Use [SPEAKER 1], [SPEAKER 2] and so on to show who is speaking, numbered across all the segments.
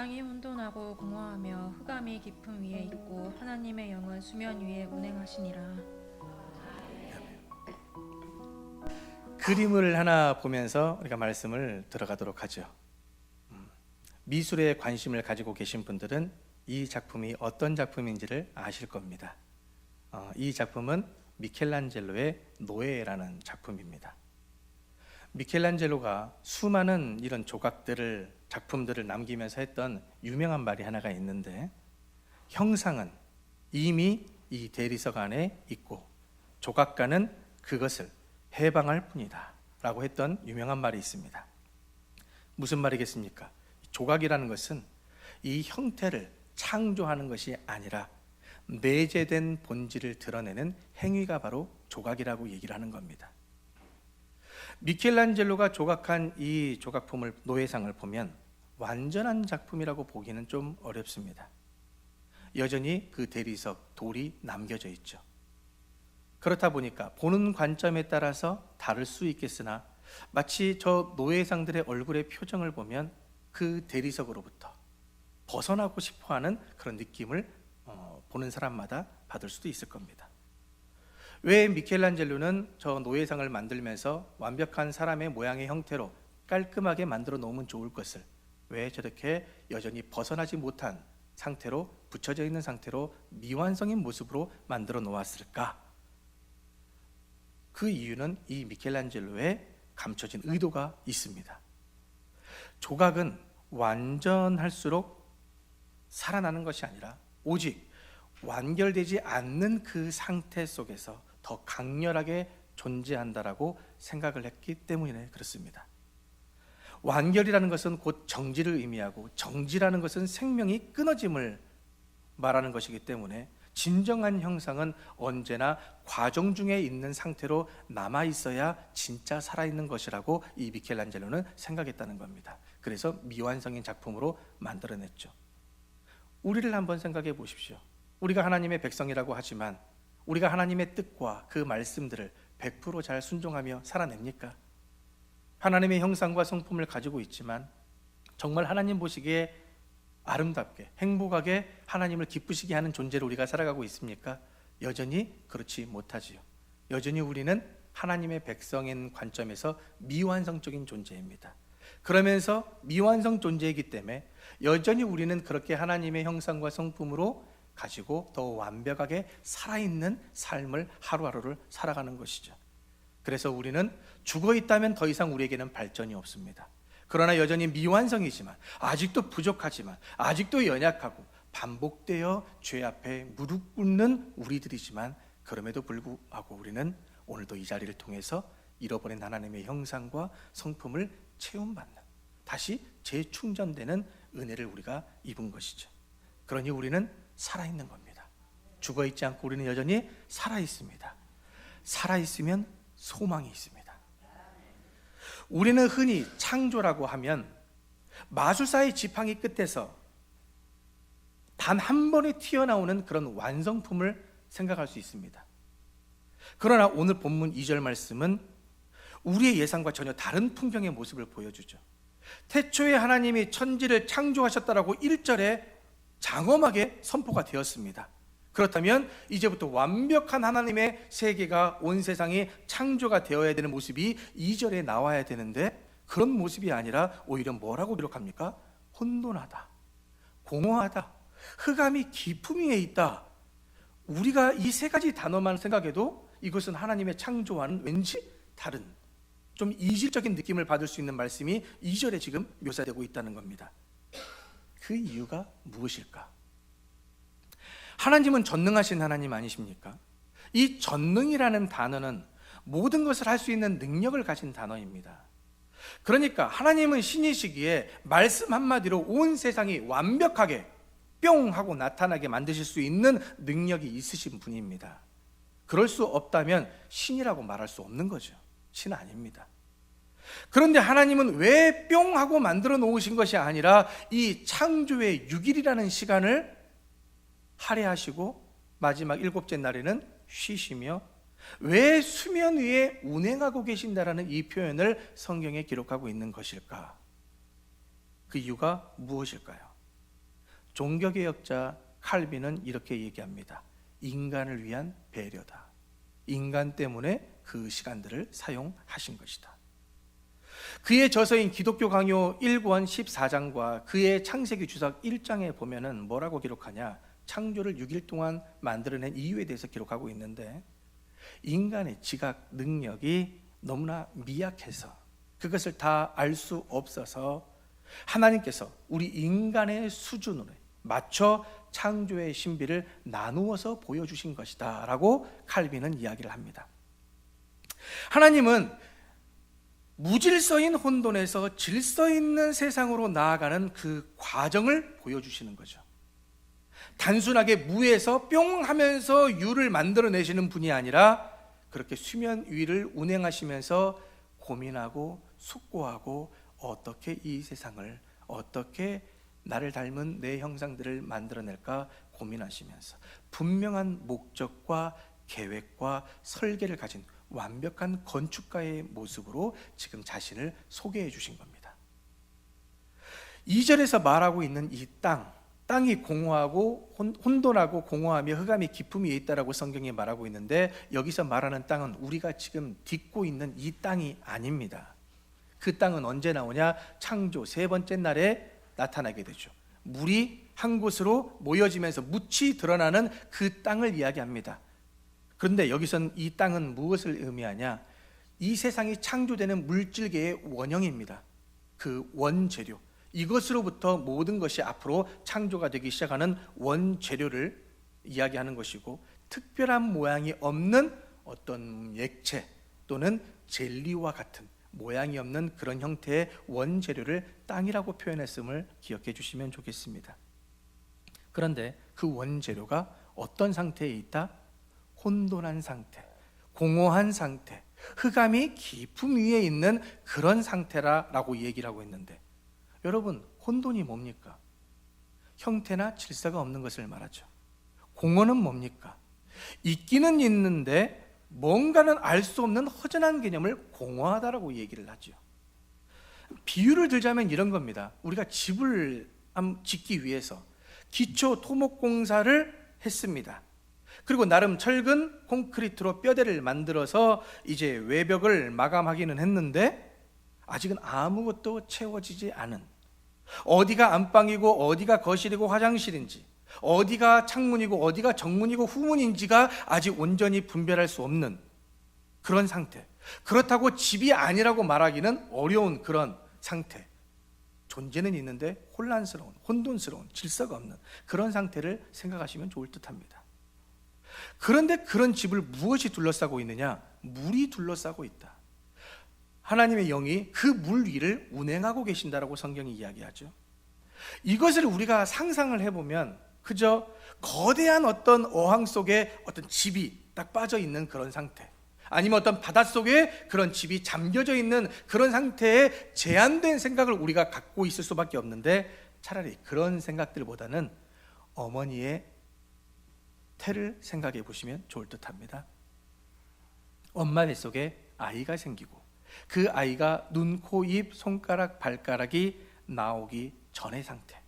[SPEAKER 1] 땅이 혼돈하고 공허하며 흑암이 깊음 위에 있고 하나님의 영은 수면 위에 운행하시니라.
[SPEAKER 2] 그림을 하나 보면서 우리가 말씀을 들어가도록 하죠. 미술에 관심을 가지고 계신 분들은 이 작품이 어떤 작품인지를 아실 겁니다. 이 작품은 미켈란젤로의 노예라는 작품입니다. 미켈란젤로가 수많은 이런 조각들을, 작품들을 남기면서 했던 유명한 말이 하나가 있는데, 형상은 이미 이 대리석 안에 있고 조각가는 그것을 해방할 뿐이다 라고 했던 유명한 말이 있습니다. 무슨 말이겠습니까? 조각이라는 것은 이 형태를 창조하는 것이 아니라 내재된 본질을 드러내는 행위가 바로 조각이라고 얘기를 하는 겁니다. 미켈란젤로가 조각한 이 조각품을, 노예상을 보면 완전한 작품이라고 보기는 좀 어렵습니다. 여전히 그 대리석, 돌이 남겨져 있죠. 그렇다 보니까 보는 관점에 따라서 다를 수 있겠으나, 마치 저 노예상들의 얼굴의 표정을 보면 그 대리석으로부터 벗어나고 싶어하는 그런 느낌을 보는 사람마다 받을 수도 있을 겁니다. 왜 미켈란젤로는 저 노예상을 만들면서 완벽한 사람의 모양의 형태로 깔끔하게 만들어 놓으면 좋을 것을 왜 저렇게 여전히 벗어나지 못한 상태로, 붙여져 있는 상태로 미완성인 모습으로 만들어 놓았을까? 그 이유는 이 미켈란젤로의 감춰진 의도가 있습니다. 조각은 완전할수록 살아나는 것이 아니라 오직 완결되지 않는 그 상태 속에서 더 강렬하게 존재한다라고 생각을 했기 때문에 그렇습니다. 완결이라는 것은 곧 정지를 의미하고, 정지라는 것은 생명이 끊어짐을 말하는 것이기 때문에 진정한 형상은 언제나 과정 중에 있는 상태로 남아 있어야 진짜 살아있는 것이라고 이 미켈란젤로는 생각했다는 겁니다. 그래서 미완성인 작품으로 만들어냈죠. 우리를 한번 생각해 보십시오. 우리가 하나님의 백성이라고 하지만 우리가 하나님의 뜻과 그 말씀들을 100% 잘 순종하며 살아냅니까? 하나님의 형상과 성품을 가지고 있지만 정말 하나님 보시기에 아름답게, 행복하게 하나님을 기쁘시게 하는 존재로 우리가 살아가고 있습니까? 여전히 그렇지 못하지요. 여전히 우리는 하나님의 백성인 관점에서 미완성적인 존재입니다. 그러면서 미완성 존재이기 때문에 여전히 우리는 그렇게 하나님의 형상과 성품으로 가지고 더 완벽하게 살아있는 삶을 하루하루를 살아가는 것이죠. 그래서 우리는 죽어 있다면 더 이상 우리에게는 발전이 없습니다. 그러나 여전히 미완성이지만, 아직도 부족하지만, 아직도 연약하고 반복되어 죄 앞에 무릎 꿇는 우리들이지만, 그럼에도 불구하고 우리는 오늘도 이 자리를 통해서 잃어버린 하나님의 형상과 성품을 체험받는, 다시 재충전되는 은혜를 우리가 입은 것이죠. 그러니 우리는 살아있는 겁니다. 죽어있지 않고 우리는 여전히 살아있습니다. 살아있으면 소망이 있습니다. 우리는 흔히 창조라고 하면 마술사의 지팡이 끝에서 단 한 번에 튀어나오는 그런 완성품을 생각할 수 있습니다. 그러나 오늘 본문 2절 말씀은 우리의 예상과 전혀 다른 풍경의 모습을 보여주죠. 태초에 하나님이 천지를 창조하셨다라고 1절에 장엄하게 선포가 되었습니다. 그렇다면 이제부터 완벽한 하나님의 세계가, 온 세상이 창조가 되어야 되는 모습이 2절에 나와야 되는데, 그런 모습이 아니라 오히려 뭐라고 기록합니까? 혼돈하다, 공허하다, 흑암이 깊음 위에 있다. 우리가 이 세 가지 단어만 생각해도 이것은 하나님의 창조와는 왠지 다른, 좀 이질적인 느낌을 받을 수 있는 말씀이 2절에 지금 묘사되고 있다는 겁니다. 그 이유가 무엇일까? 하나님은 전능하신 하나님 아니십니까? 이 전능이라는 단어는 모든 것을 할 수 있는 능력을 가진 단어입니다. 그러니까 하나님은 신이시기에 말씀 한마디로 온 세상이 완벽하게 뿅 하고 나타나게 만드실 수 있는 능력이 있으신 분입니다. 그럴 수 없다면 신이라고 말할 수 없는 거죠. 신 아닙니다. 그런데 하나님은 왜 뿅 하고 만들어 놓으신 것이 아니라 이 창조의 6일이라는 시간을 할애하시고 마지막 7째 날에는 쉬시며 왜 수면 위에 운행하고 계신다라는 이 표현을 성경에 기록하고 있는 것일까? 그 이유가 무엇일까요? 종교개혁자 칼빈은 이렇게 얘기합니다. 인간을 위한 배려다. 인간 때문에 그 시간들을 사용하신 것이다. 그의 저서인 기독교 강요 1권 14장과 그의 창세기 주석 1장에 보면은 뭐라고 기록하냐? 창조를 6일 동안 만들어낸 이유에 대해서 기록하고 있는데, 인간의 지각 능력이 너무나 미약해서 그것을 다 알 수 없어서 하나님께서 우리 인간의 수준으로 맞춰 창조의 신비를 나누어서 보여주신 것이다 라고 칼빈은 이야기를 합니다. 하나님은 무질서인 혼돈에서 질서 있는 세상으로 나아가는 그 과정을 보여주시는 거죠. 단순하게 무에서 뿅 하면서 유를 만들어내시는 분이 아니라 그렇게 수면 위를 운행하시면서 고민하고 숙고하고 어떻게 이 세상을, 어떻게 나를 닮은 내 형상들을 만들어낼까 고민하시면서 분명한 목적과 계획과 설계를 가진 완벽한 건축가의 모습으로 지금 자신을 소개해 주신 겁니다. 2절에서 말하고 있는 이 땅이 공허하고 혼돈하고 공허하며 흑암이 깊음 위에 있다라고 성경이 말하고 있는데, 여기서 말하는 땅은 우리가 지금 딛고 있는 이 땅이 아닙니다. 그 땅은 언제 나오냐? 창조 세 번째 날에 나타나게 되죠. 물이 한 곳으로 모여지면서 묻이 드러나는 그 땅을 이야기합니다. 그런데 여기선 이 땅은 무엇을 의미하냐? 이 세상이 창조되는 물질계의 원형입니다. 그 원재료, 이것으로부터 모든 것이 앞으로 창조가 되기 시작하는 원재료를 이야기하는 것이고, 특별한 모양이 없는 어떤 액체 또는 젤리와 같은 모양이 없는 그런 형태의 원재료를 땅이라고 표현했음을 기억해 주시면 좋겠습니다. 그런데 그 원재료가 어떤 상태에 있다? 혼돈한 상태, 공허한 상태, 흑암이 깊음 위에 있는 그런 상태라고 얘기를 하고 있는데, 여러분, 혼돈이 뭡니까? 형태나 질서가 없는 것을 말하죠. 공허는 뭡니까? 있기는 있는데 뭔가는 알 수 없는 허전한 개념을 공허하다라고 얘기를 하죠. 비유를 들자면 이런 겁니다. 우리가 집을 짓기 위해서 기초 토목 공사를 했습니다. 그리고 나름 철근 콘크리트로 뼈대를 만들어서 이제 외벽을 마감하기는 했는데, 아직은 아무것도 채워지지 않은, 어디가 안방이고 어디가 거실이고 화장실인지, 어디가 창문이고 어디가 정문이고 후문인지가 아직 온전히 분별할 수 없는 그런 상태. 그렇다고 집이 아니라고 말하기는 어려운 그런 상태. 존재는 있는데 혼란스러운, 혼돈스러운, 질서가 없는 그런 상태를 생각하시면 좋을 듯합니다. 그런데 그런 집을 무엇이 둘러싸고 있느냐? 물이 둘러싸고 있다. 하나님의 영이 그 물 위를 운행하고 계신다라고 성경이 이야기하죠. 이것을 우리가 상상을 해보면 그저 거대한 어떤 어항 속에 어떤 집이 딱 빠져 있는 그런 상태, 아니면 어떤 바닷속에 그런 집이 잠겨져 있는 그런 상태에 제한된 생각을 우리가 갖고 있을 수밖에 없는데, 차라리 그런 생각들보다는 어머니의 태를 생각해 보시면 좋을 듯합니다. 엄마 뱃속에 아이가 생기고 그 아이가 눈, 코, 입, 손가락, 발가락이 나오기 전의 상태,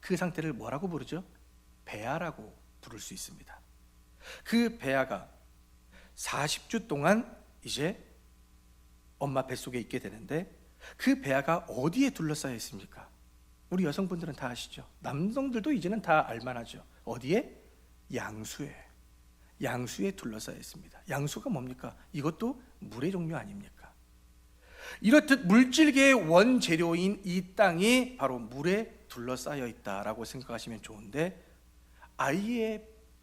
[SPEAKER 2] 그 상태를 뭐라고 부르죠? 배아라고 부를 수 있습니다. 그 배아가 40주 동안 이제 엄마 뱃속에 있게 되는데, 그 배아가 어디에 둘러싸여 있습니까? 우리 여성분들은 다 아시죠? 남성들도 이제는 다 알만하죠. 어디에? 양수에 둘러싸여 있습니다. 양수가 뭡니까? 이것도 물의 종류 아닙니까? 이렇듯 물질계의 원재료인 이 땅이 바로 물에 둘러싸여 있다라고 생각하시면 좋은데,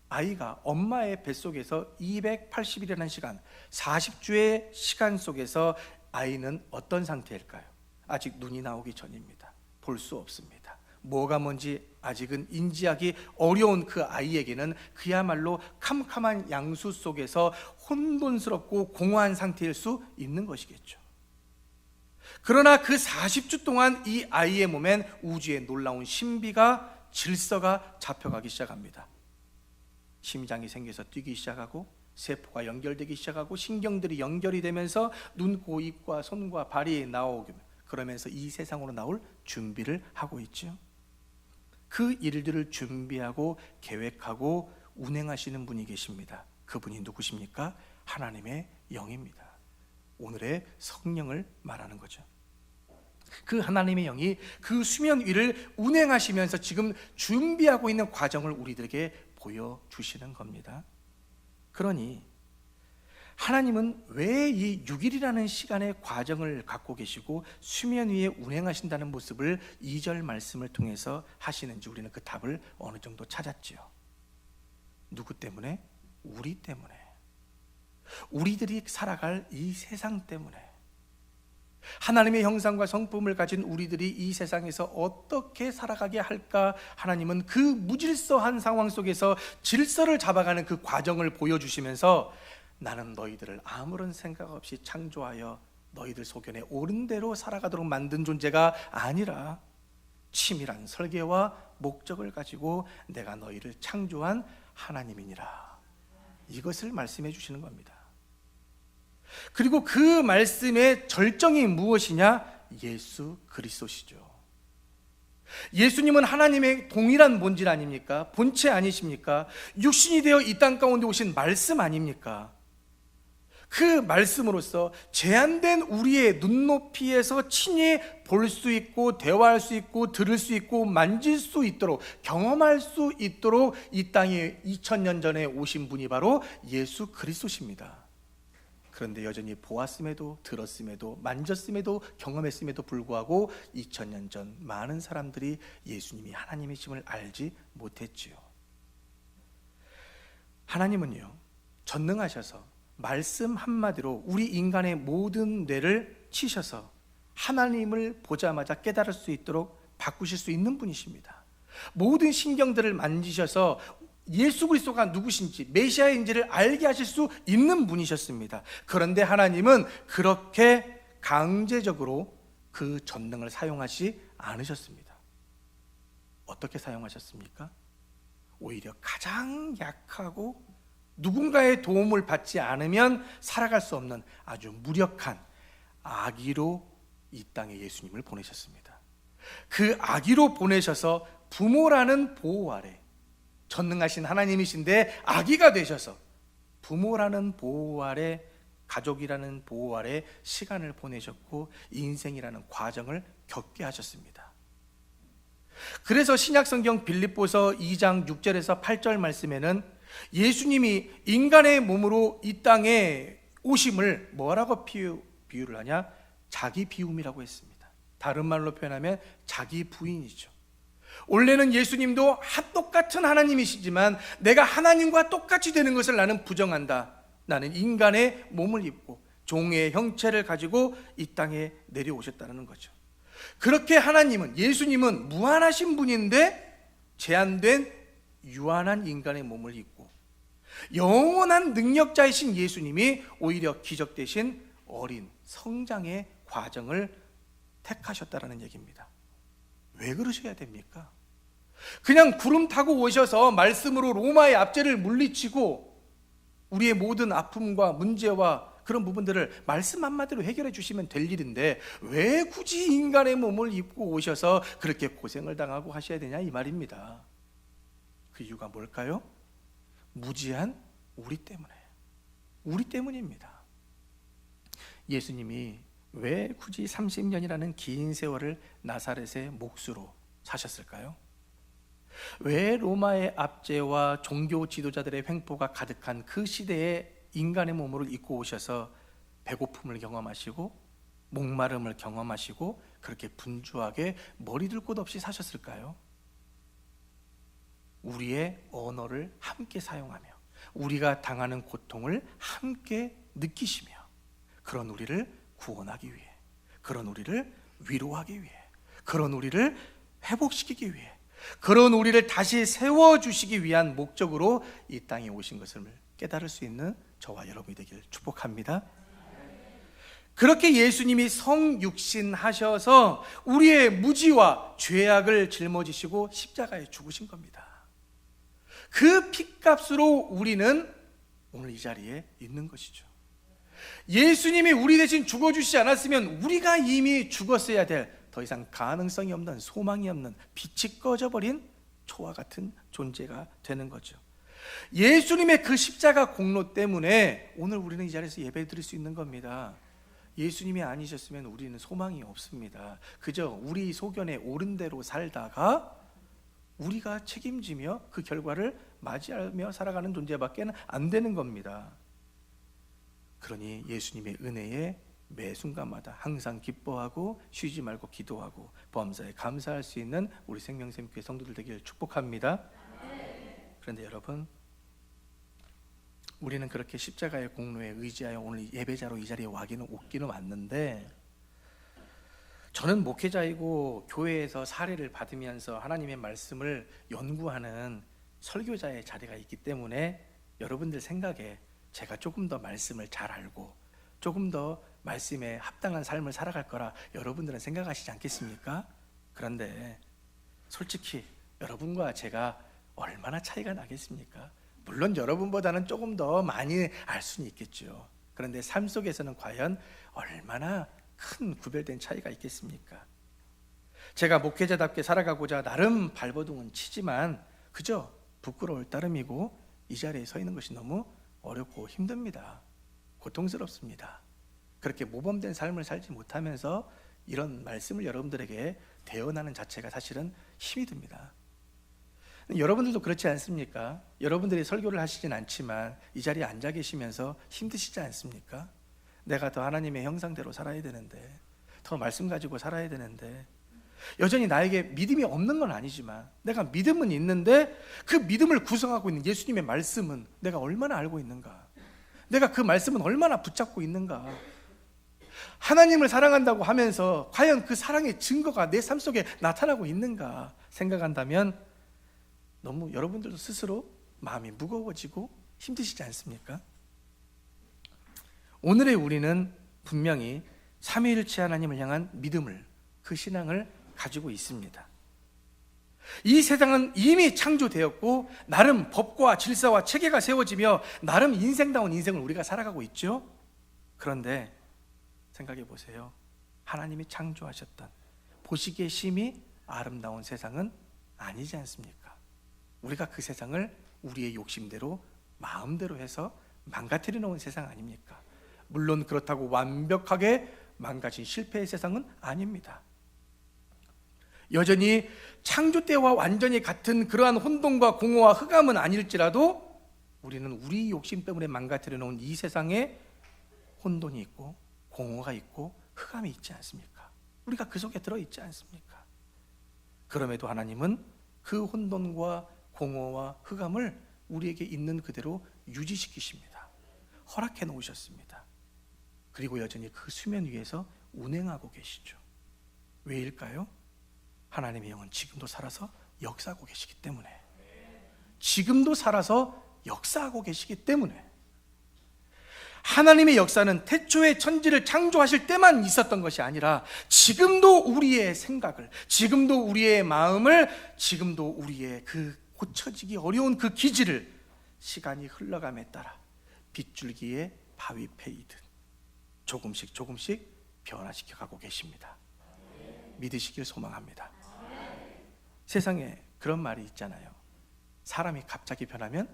[SPEAKER 2] 아이가 엄마의 뱃속에서 280일이라는 시간, 40주의 시간 속에서 아이는 어떤 상태일까요? 아직 눈이 나오기 전입니다. 볼 수 없습니다. 뭐가 뭔지 아직은 인지하기 어려운 그 아이에게는 그야말로 캄캄한 양수 속에서 혼돈스럽고 공허한 상태일 수 있는 것이겠죠. 그러나 그 40주 동안 이 아이의 몸엔 우주의 놀라운 신비가, 질서가 잡혀가기 시작합니다. 심장이 생겨서 뛰기 시작하고, 세포가 연결되기 시작하고, 신경들이 연결이 되면서 눈, 코, 입과 손과 발이 나오고, 그러면서 이 세상으로 나올 준비를 하고 있죠. 그 일들을 준비하고 계획하고 운행하시는 분이 계십니다. 그분이 누구십니까? 하나님의 영입니다. 오늘의 성령을 말하는 거죠. 그 하나님의 영이 그 수면 위를 운행하시면서 지금 준비하고 있는 과정을 우리들에게 보여주시는 겁니다. 그러니 하나님은 왜 이 6일이라는 시간의 과정을 갖고 계시고 수면 위에 운행하신다는 모습을 2절 말씀을 통해서 하시는지 우리는 그 답을 어느 정도 찾았지요. 누구 때문에? 우리 때문에. 우리들이 살아갈 이 세상 때문에. 하나님의 형상과 성품을 가진 우리들이 이 세상에서 어떻게 살아가게 할까? 하나님은 그 무질서한 상황 속에서 질서를 잡아가는 그 과정을 보여주시면서 나는 너희들을 아무런 생각 없이 창조하여 너희들 소견에 옳은 대로 살아가도록 만든 존재가 아니라 치밀한 설계와 목적을 가지고 내가 너희를 창조한 하나님이니라. 이것을 말씀해 주시는 겁니다. 그리고 그 말씀의 절정이 무엇이냐? 예수 그리스도시죠. 예수님은 하나님의 동일한 본질 아닙니까? 본체 아니십니까? 육신이 되어 이 땅 가운데 오신 말씀 아닙니까? 그 말씀으로써 제한된 우리의 눈높이에서 친히 볼 수 있고 대화할 수 있고 들을 수 있고 만질 수 있도록 경험할 수 있도록 이 땅에 2000년 전에 오신 분이 바로 예수 그리스도십니다. 그런데 여전히 보았음에도 들었음에도 만졌음에도 경험했음에도 불구하고 2000년 전 많은 사람들이 예수님이 하나님이심을 알지 못했지요. 하나님은요, 전능하셔서 말씀 한마디로 우리 인간의 모든 뇌를 치셔서 하나님을 보자마자 깨달을 수 있도록 바꾸실 수 있는 분이십니다. 모든 신경들을 만지셔서 예수 그리스도가 누구신지 메시아인지를 알게 하실 수 있는 분이셨습니다. 그런데 하나님은 그렇게 강제적으로 그 전능을 사용하지 않으셨습니다. 어떻게 사용하셨습니까? 오히려 가장 약하고 누군가의 도움을 받지 않으면 살아갈 수 없는 아주 무력한 아기로 이 땅에 예수님을 보내셨습니다. 그 아기로 보내셔서 부모라는 보호 아래, 전능하신 하나님이신데 아기가 되셔서 부모라는 보호 아래, 가족이라는 보호 아래 시간을 보내셨고 인생이라는 과정을 겪게 하셨습니다. 그래서 신약성경 빌립보서 2장 6절에서 8절 말씀에는 예수님이 인간의 몸으로 이 땅에 오심을 뭐라고 비유를 하냐? 자기 비움이라고 했습니다. 다른 말로 표현하면 자기 부인이죠. 원래는 예수님도 똑같은 하나님이시지만 내가 하나님과 똑같이 되는 것을 나는 부정한다. 나는 인간의 몸을 입고 종의 형체를 가지고 이 땅에 내려오셨다는 거죠. 그렇게 하나님은, 예수님은 무한하신 분인데 제한된 유한한 인간의 몸을 입고 영원한 능력자이신 예수님이 오히려 기적 대신 어린 성장의 과정을 택하셨다라는 얘기입니다. 왜 그러셔야 됩니까? 그냥 구름 타고 오셔서 말씀으로 로마의 압제를 물리치고 우리의 모든 아픔과 문제와 그런 부분들을 말씀 한마디로 해결해 주시면 될 일인데 왜 굳이 인간의 몸을 입고 오셔서 그렇게 고생을 당하고 하셔야 되냐 이 말입니다. 그 이유가 뭘까요? 무지한 우리 때문입니다. 예수님이 왜 굳이 30년이라는 긴 세월을 나사렛의 몫으로 사셨을까요? 왜 로마의 압제와 종교 지도자들의 횡포가 가득한 그 시대에 인간의 몸으로 입고 오셔서 배고픔을 경험하시고 목마름을 경험하시고 그렇게 분주하게 머리 둘 곳 없이 사셨을까요? 우리의 언어를 함께 사용하며 우리가 당하는 고통을 함께 느끼시며 그런 우리를 구원하기 위해, 그런 우리를 위로하기 위해, 그런 우리를 회복시키기 위해, 그런 우리를 다시 세워주시기 위한 목적으로 이 땅에 오신 것을 깨달을 수 있는 저와 여러분이 되길 축복합니다. 그렇게 예수님이 성육신 하셔서 우리의 무지와 죄악을 짊어지시고 십자가에 죽으신 겁니다. 그 핏값으로 우리는 오늘 이 자리에 있는 것이죠. 예수님이 우리 대신 죽어주시지 않았으면 우리가 이미 죽었어야 될 더 이상 가능성이 없는, 소망이 없는, 빛이 꺼져버린 초와 같은 존재가 되는 거죠. 예수님의 그 십자가 공로 때문에 오늘 우리는 이 자리에서 예배 드릴 수 있는 겁니다. 예수님이 아니셨으면 우리는 소망이 없습니다. 그저 우리 소견에 옳은 대로 살다가 우리가 책임지며 그 결과를 맞이하며 살아가는 존재밖에 안 되는 겁니다. 그러니 예수님의 은혜에 매 순간마다 항상 기뻐하고 쉬지 말고 기도하고 범사에 감사할 수 있는 우리 생명샘교회 성도들 되기를 축복합니다. 그런데 여러분, 우리는 그렇게 십자가의 공로에 의지하여 오늘 예배자로 이 자리에 오기는 왔는데, 저는 목회자이고 교회에서 사례를 받으면서 하나님의 말씀을 연구하는 설교자의 자리가 있기 때문에 여러분들 생각에 제가 조금 더 말씀을 잘 알고 조금 더 말씀에 합당한 삶을 살아갈 거라 여러분들은 생각하시지 않겠습니까? 그런데 솔직히 여러분과 제가 얼마나 차이가 나겠습니까? 물론 여러분보다는 조금 더 많이 알 수는 있겠죠. 그런데 삶 속에서는 과연 얼마나 큰 구별된 차이가 있겠습니까? 제가 목회자답게 살아가고자 나름 발버둥은 치지만 그저 부끄러울 따름이고 이 자리에 서 있는 것이 너무 어렵고 힘듭니다. 고통스럽습니다. 그렇게 모범된 삶을 살지 못하면서 이런 말씀을 여러분들에게 대언하는 자체가 사실은 힘이 듭니다. 여러분들도 그렇지 않습니까? 여러분들이 설교를 하시진 않지만 이 자리에 앉아 계시면서 힘드시지 않습니까? 내가 더 하나님의 형상대로 살아야 되는데, 더 말씀 가지고 살아야 되는데, 여전히 나에게 믿음이 없는 건 아니지만 내가 믿음은 있는데 그 믿음을 구성하고 있는 예수님의 말씀은 내가 얼마나 알고 있는가? 내가 그 말씀은 얼마나 붙잡고 있는가? 하나님을 사랑한다고 하면서 과연 그 사랑의 증거가 내 삶 속에 나타나고 있는가 생각한다면 너무 여러분들도 스스로 마음이 무거워지고 힘드시지 않습니까? 오늘의 우리는 분명히 삼위일체 하나님을 향한 믿음을, 그 신앙을 가지고 있습니다. 이 세상은 이미 창조되었고 나름 법과 질서와 체계가 세워지며 나름 인생다운 인생을 우리가 살아가고 있죠. 그런데 생각해 보세요. 하나님이 창조하셨던 보시기에 심히 아름다운 세상은 아니지 않습니까? 우리가 그 세상을 우리의 욕심대로 마음대로 해서 망가뜨려 놓은 세상 아닙니까? 물론 그렇다고 완벽하게 망가진 실패의 세상은 아닙니다. 여전히 창조 때와 완전히 같은 그러한 혼돈과 공허와 흑암은 아닐지라도 우리는 우리 욕심 때문에 망가뜨려 놓은 이 세상에 혼돈이 있고 공허가 있고 흑암이 있지 않습니까? 우리가 그 속에 들어있지 않습니까? 그럼에도 하나님은 그 혼돈과 공허와 흑암을 우리에게 있는 그대로 유지시키십니다. 허락해 놓으셨습니다. 그리고 여전히 그 수면 위에서 운행하고 계시죠. 왜일까요? 하나님의 영은 지금도 살아서 역사하고 계시기 때문에, 지금도 살아서 역사하고 계시기 때문에. 하나님의 역사는 태초에 천지를 창조하실 때만 있었던 것이 아니라 지금도 우리의 생각을, 지금도 우리의 마음을, 지금도 우리의 그 고쳐지기 어려운 그 기질을 시간이 흘러감에 따라 빗줄기에 바위 패이듯 조금씩 조금씩 변화시켜 가고 계십니다. 믿으시길 소망합니다. 세상에 그런 말이 있잖아요. 사람이 갑자기 변하면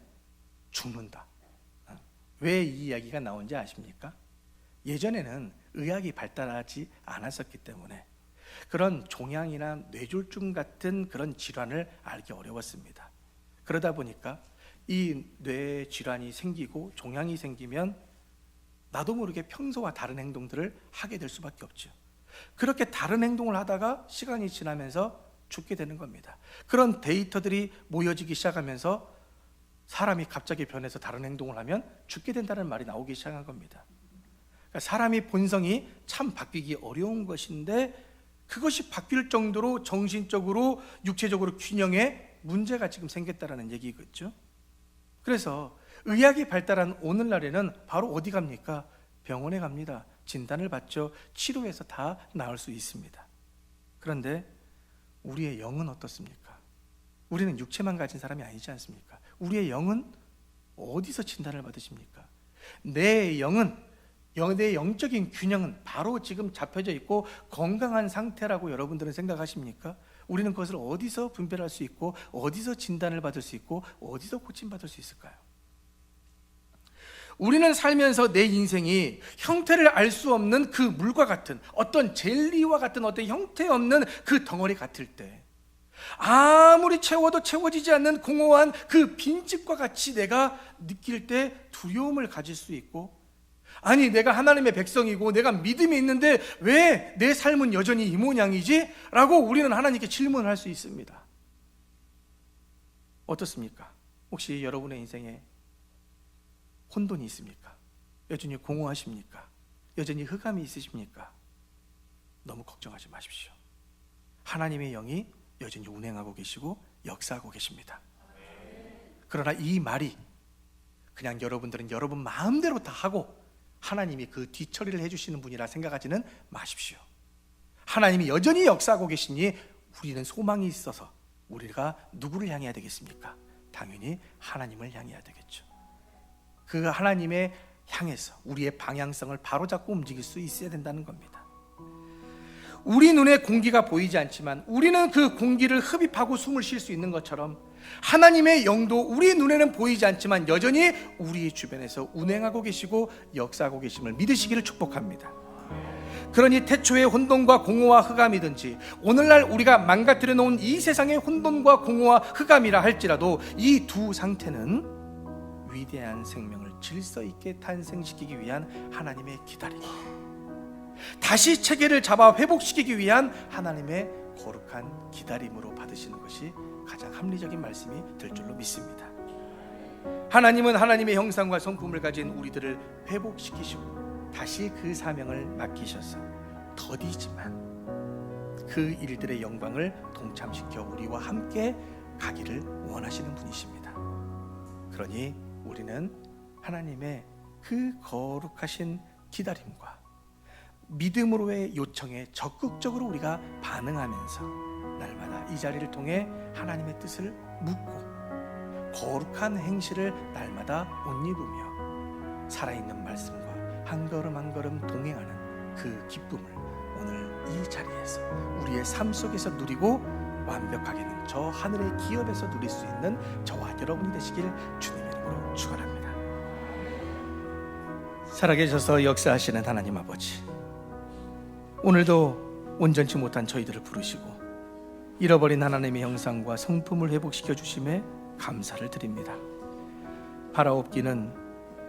[SPEAKER 2] 죽는다. 왜 이 이야기가 나온지 아십니까? 예전에는 의학이 발달하지 않았었기 때문에 그런 종양이나 뇌졸중 같은 그런 질환을 알기 어려웠습니다. 그러다 보니까 이 뇌 질환이 생기고 종양이 생기면 나도 모르게 평소와 다른 행동들을 하게 될 수밖에 없죠. 그렇게 다른 행동을 하다가 시간이 지나면서 죽게 되는 겁니다. 그런 데이터들이 모여지기 시작하면서 사람이 갑자기 변해서 다른 행동을 하면 죽게 된다는 말이 나오기 시작한 겁니다. 그러니까 사람의 본성이 참 바뀌기 어려운 것인데 그것이 바뀔 정도로 정신적으로 육체적으로 균형에 문제가 지금 생겼다는 얘기겠죠. 그래서 의학이 발달한 오늘날에는 바로 어디 갑니까? 병원에 갑니다. 진단을 받죠. 치료해서 다 나을 수 있습니다. 그런데 우리의 영은 어떻습니까? 우리는 육체만 가진 사람이 아니지 않습니까? 우리의 영은 어디서 진단을 받으십니까? 내 영은, 내 영적인 균형은 바로 지금 잡혀져 있고 건강한 상태라고 여러분들은 생각하십니까? 우리는 그것을 어디서 분별할 수 있고 어디서 진단을 받을 수 있고 어디서 고침받을 수 있을까요? 우리는 살면서 내 인생이 형태를 알 수 없는 그 물과 같은 어떤 젤리와 같은 어떤 형태 없는 그 덩어리 같을 때, 아무리 채워도 채워지지 않는 공허한 그 빈집과 같이 내가 느낄 때 두려움을 가질 수 있고, 아니 내가 하나님의 백성이고 내가 믿음이 있는데 왜 내 삶은 여전히 이 모양이지? 라고 우리는 하나님께 질문할 수 있습니다. 어떻습니까? 혹시 여러분의 인생에 혼돈이 있습니까? 여전히 공허하십니까? 여전히 흑암이 있으십니까? 너무 걱정하지 마십시오. 하나님의 영이 여전히 운행하고 계시고 역사하고 계십니다. 그러나 이 말이 그냥 여러분들은 여러분 마음대로 다 하고 하나님이 그 뒤처리를 해주시는 분이라 생각하지는 마십시오. 하나님이 여전히 역사하고 계시니 우리는 소망이 있어서 우리가 누구를 향해야 되겠습니까? 당연히 하나님을 향해야 되겠죠. 그 하나님의 향해서 우리의 방향성을 바로잡고 움직일 수 있어야 된다는 겁니다. 우리 눈에 공기가 보이지 않지만 우리는 그 공기를 흡입하고 숨을 쉴 수 있는 것처럼 하나님의 영도 우리 눈에는 보이지 않지만 여전히 우리 주변에서 운행하고 계시고 역사하고 계심을 믿으시기를 축복합니다. 그러니 태초의 혼돈과 공허와 흑암이든지 오늘날 우리가 망가뜨려 놓은 이 세상의 혼돈과 공허와 흑암이라 할지라도 이 두 상태는 위대한 생명을 질서 있게 탄생시키기 위한 하나님의 기다림, 다시 체계를 잡아 회복시키기 위한 하나님의 거룩한 기다림으로 받으시는 것이 가장 합리적인 말씀이 될 줄로 믿습니다. 하나님은 하나님의 형상과 성품을 가진 우리들을 회복시키시고 다시 그 사명을 맡기셔서 더디지만 그 일들의 영광을 동참시켜 우리와 함께 가기를 원하시는 분이십니다. 그러니 우리는 하나님의 그 거룩하신 기다림과 믿음으로의 요청에 적극적으로 우리가 반응하면서 날마다 이 자리를 통해 하나님의 뜻을 묻고 거룩한 행실을 날마다 옷 입으며 살아있는 말씀과 한 걸음 한 걸음 동행하는 그 기쁨을 오늘 이 자리에서 우리의 삶 속에서 누리고 완벽하게는 저 하늘의 기업에서 누릴 수 있는 저와 여러분이 되시길 주님의 이름으로 축원합니다. 살아계셔서 역사하시는 하나님 아버지, 오늘도 온전치 못한 저희들을 부르시고 잃어버린 하나님의 형상과 성품을 회복시켜 주심에 감사를 드립니다. 바라옵기는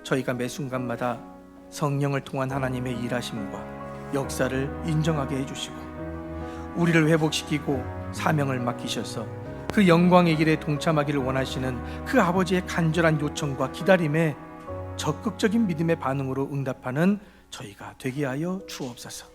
[SPEAKER 2] 저희가 매 순간마다 성령을 통한 하나님의 일하심과 역사를 인정하게 해주시고 우리를 회복시키고 사명을 맡기셔서 그 영광의 길에 동참하기를 원하시는 그 아버지의 간절한 요청과 기다림에 적극적인 믿음의 반응으로 응답하는 저희가 되게 하여 주옵소서.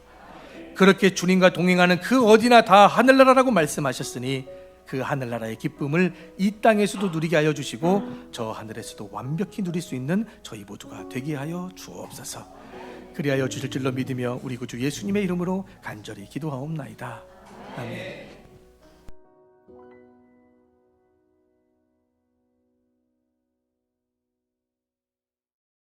[SPEAKER 2] 그렇게 주님과 동행하는 그 어디나 다 하늘나라라고 말씀하셨으니 그 하늘나라의 기쁨을 이 땅에서도 누리게 하여 주시고 저 하늘에서도 완벽히 누릴 수 있는 저희 모두가 되게 하여 주옵소서. 그리하여 주실 줄로 믿으며 우리 구주 예수님의 이름으로 간절히 기도하옵나이다. 아멘.